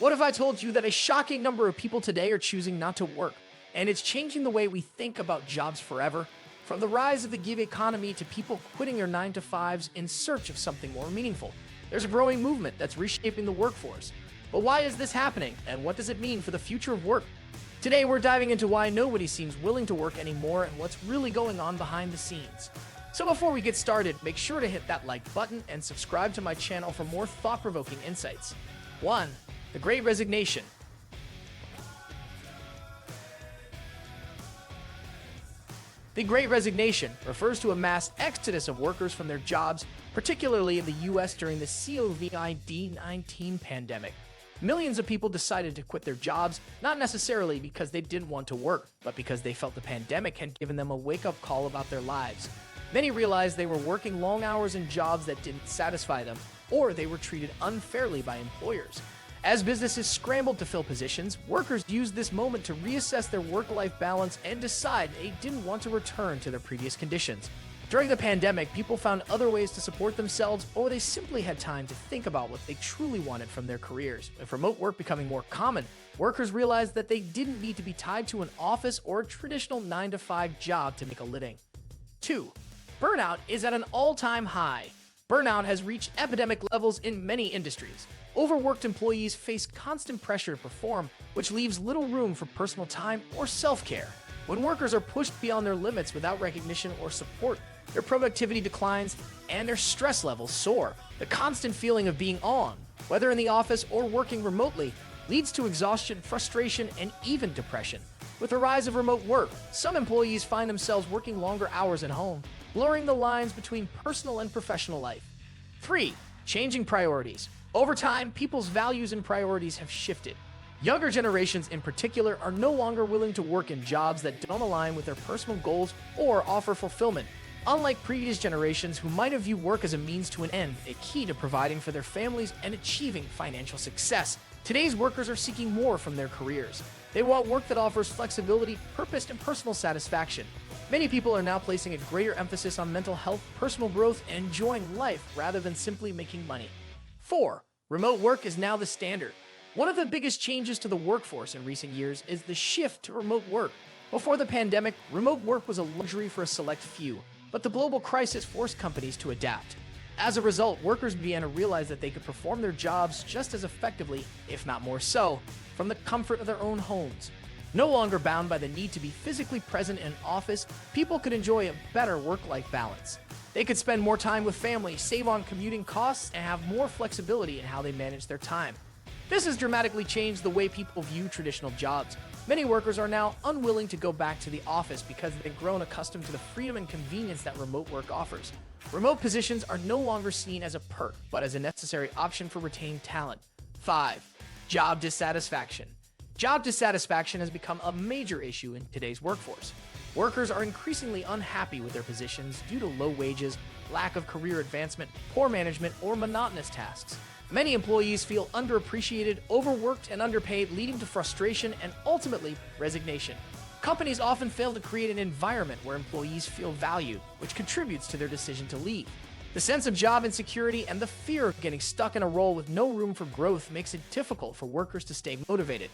What if I told you that a shocking number of people today are choosing not to work, and it's changing the way we think about jobs forever? From the rise of the gig economy to people quitting their 9 to 5s in search of something more meaningful, there's a growing movement that's reshaping the workforce. But why is this happening, and what does it mean for the future of work? Today, we're diving into why nobody seems willing to work anymore and what's really going on behind the scenes. So before we get started, make sure to hit that like button and subscribe to my channel for more thought-provoking insights. 1. The Great Resignation. The Great Resignation refers to a mass exodus of workers from their jobs, particularly in the US during the COVID-19 pandemic. Millions of people decided to quit their jobs, not necessarily because they didn't want to work, but because they felt the pandemic had given them a wake-up call about their lives. Many realized they were working long hours in jobs that didn't satisfy them, or they were treated unfairly by employers. As businesses scrambled to fill positions, workers used this moment to reassess their work-life balance and decide they didn't want to return to their previous conditions. During the pandemic, people found other ways to support themselves, or they simply had time to think about what they truly wanted from their careers. With remote work becoming more common, workers realized that they didn't need to be tied to an office or a traditional 9 to 5 job to make a living. 2. Burnout is at an all-time high. Burnout has reached epidemic levels in many industries. Overworked employees face constant pressure to perform, which leaves little room for personal time or self-care. When workers are pushed beyond their limits without recognition or support, their productivity declines and their stress levels soar. The constant feeling of being on, whether in the office or working remotely, leads to exhaustion, frustration, and even depression. With the rise of remote work, some employees find themselves working longer hours at home, blurring the lines between personal and professional life. 3. Changing priorities. Over time, people's values and priorities have shifted. Younger generations in particular are no longer willing to work in jobs that don't align with their personal goals or offer fulfillment. Unlike previous generations who might have viewed work as a means to an end, a key to providing for their families and achieving financial success, today's workers are seeking more from their careers. They want work that offers flexibility, purpose, and personal satisfaction. Many people are now placing a greater emphasis on mental health, personal growth, and enjoying life rather than simply making money. 4. Remote work is now the standard. One of the biggest changes to the workforce in recent years is the shift to remote work. Before the pandemic, remote work was a luxury for a select few, but the global crisis forced companies to adapt. As a result, workers began to realize that they could perform their jobs just as effectively, if not more so, from the comfort of their own homes. No longer bound by the need to be physically present in an office, people could enjoy a better work-life balance. They could spend more time with family, save on commuting costs, and have more flexibility in how they manage their time. This has dramatically changed the way people view traditional jobs. Many workers are now unwilling to go back to the office because they've grown accustomed to the freedom and convenience that remote work offers. Remote positions are no longer seen as a perk, but as a necessary option for retaining talent. 5. Job dissatisfaction. Job dissatisfaction has become a major issue in today's workforce. Workers are increasingly unhappy with their positions due to low wages, lack of career advancement, poor management, or monotonous tasks. Many employees feel underappreciated, overworked, and underpaid, leading to frustration and ultimately resignation. Companies often fail to create an environment where employees feel valued, which contributes to their decision to leave. The sense of job insecurity and the fear of getting stuck in a role with no room for growth makes it difficult for workers to stay motivated.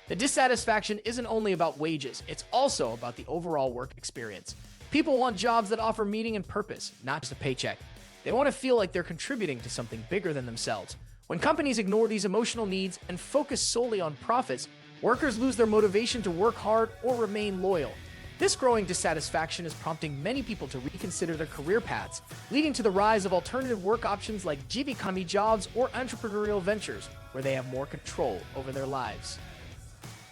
The dissatisfaction isn't only about wages, it's also about the overall work experience. People want jobs that offer meaning and purpose, not just a paycheck. They want to feel like they're contributing to something bigger than themselves. When companies ignore these emotional needs and focus solely on profits, workers lose their motivation to work hard or remain loyal. This growing dissatisfaction is prompting many people to reconsider their career paths, leading to the rise of alternative work options like gig economy jobs or entrepreneurial ventures, where they have more control over their lives.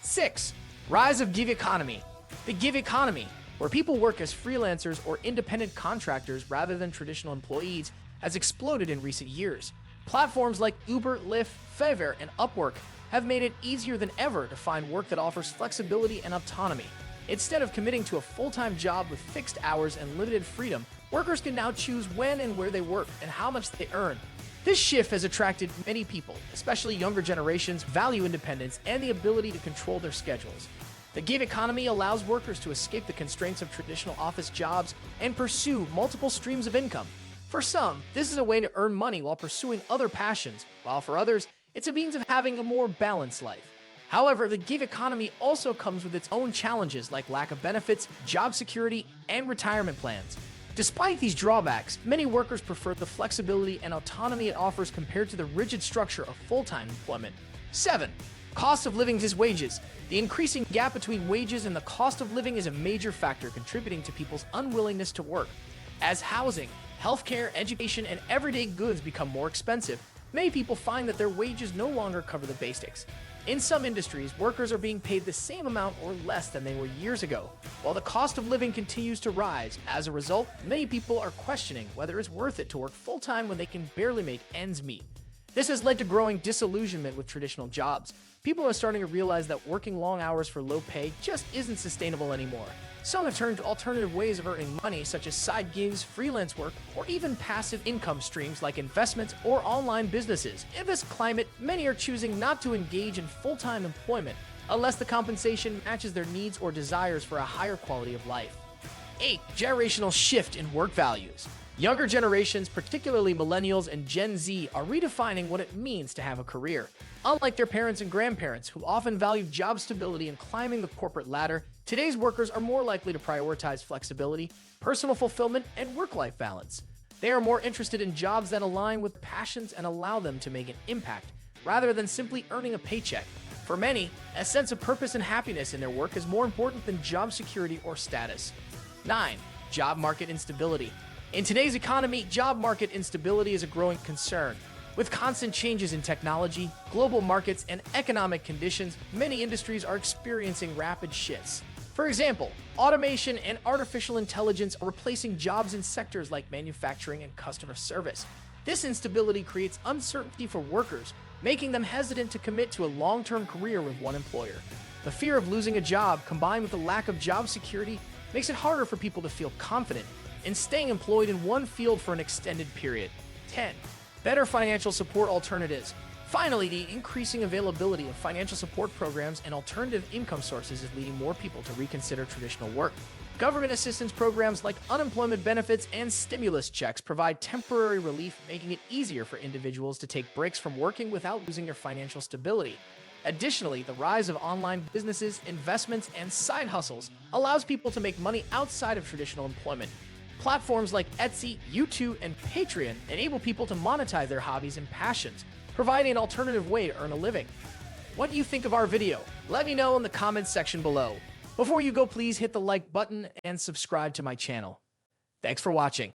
6. Rise of gig economy. The gig economy, where people work as freelancers or independent contractors rather than traditional employees, has exploded in recent years. Platforms like Uber, Lyft, Fiverr, and Upwork have made it easier than ever to find work that offers flexibility and autonomy. Instead of committing to a full-time job with fixed hours and limited freedom, workers can now choose when and where they work and how much they earn. This shift has attracted many people, especially younger generations, value independence and the ability to control their schedules. The gig economy allows workers to escape the constraints of traditional office jobs and pursue multiple streams of income. For some, this is a way to earn money while pursuing other passions, while for others, It's a means of having a more balanced life. However, the gig economy also comes with its own challenges like lack of benefits, job security, and retirement plans. Despite these drawbacks, many workers prefer the flexibility and autonomy it offers compared to the rigid structure of full-time employment. 7. Cost of living is wages. The increasing gap between wages and the cost of living is a major factor contributing to people's unwillingness to work. As housing, healthcare, education, and everyday goods become more expensive, many people find that their wages no longer cover the basics. In some industries, workers are being paid the same amount or less than they were years ago, while the cost of living continues to rise. As a result, many people are questioning whether it's worth it to work full-time when they can barely make ends meet. This has led to growing disillusionment with traditional jobs. People are starting to realize that working long hours for low pay just isn't sustainable anymore. Some have turned to alternative ways of earning money, such as side gigs, freelance work, or even passive income streams like investments or online businesses. In this climate, many are choosing not to engage in full-time employment unless the compensation matches their needs or desires for a higher quality of life. 8. Generational shift in work values. Younger generations, particularly millennials and Gen Z, are redefining what it means to have a career. Unlike their parents and grandparents, who often valued job stability and climbing the corporate ladder, today's workers are more likely to prioritize flexibility, personal fulfillment, and work-life balance. They are more interested in jobs that align with passions and allow them to make an impact, rather than simply earning a paycheck. For many, a sense of purpose and happiness in their work is more important than job security or status. 9. Job market instability. In today's economy, job market instability is a growing concern. With constant changes in technology, global markets, and economic conditions, many industries are experiencing rapid shifts. For example, automation and artificial intelligence are replacing jobs in sectors like manufacturing and customer service. This instability creates uncertainty for workers, making them hesitant to commit to a long-term career with one employer. The fear of losing a job, combined with the lack of job security, makes it harder for people to feel confident in staying employed in one field for an extended period. 10. Better financial support alternatives. Finally, the increasing availability of financial support programs and alternative income sources is leading more people to reconsider traditional work. Government assistance programs like unemployment benefits and stimulus checks provide temporary relief, making it easier for individuals to take breaks from working without losing their financial stability. Additionally, the rise of online businesses, investments, and side hustles allows people to make money outside of traditional employment. Platforms like Etsy, YouTube, and Patreon enable people to monetize their hobbies and passions, providing an alternative way to earn a living. What do you think of our video? Let me know in the comments section below. Before you go, please hit the like button and subscribe to my channel. Thanks for watching.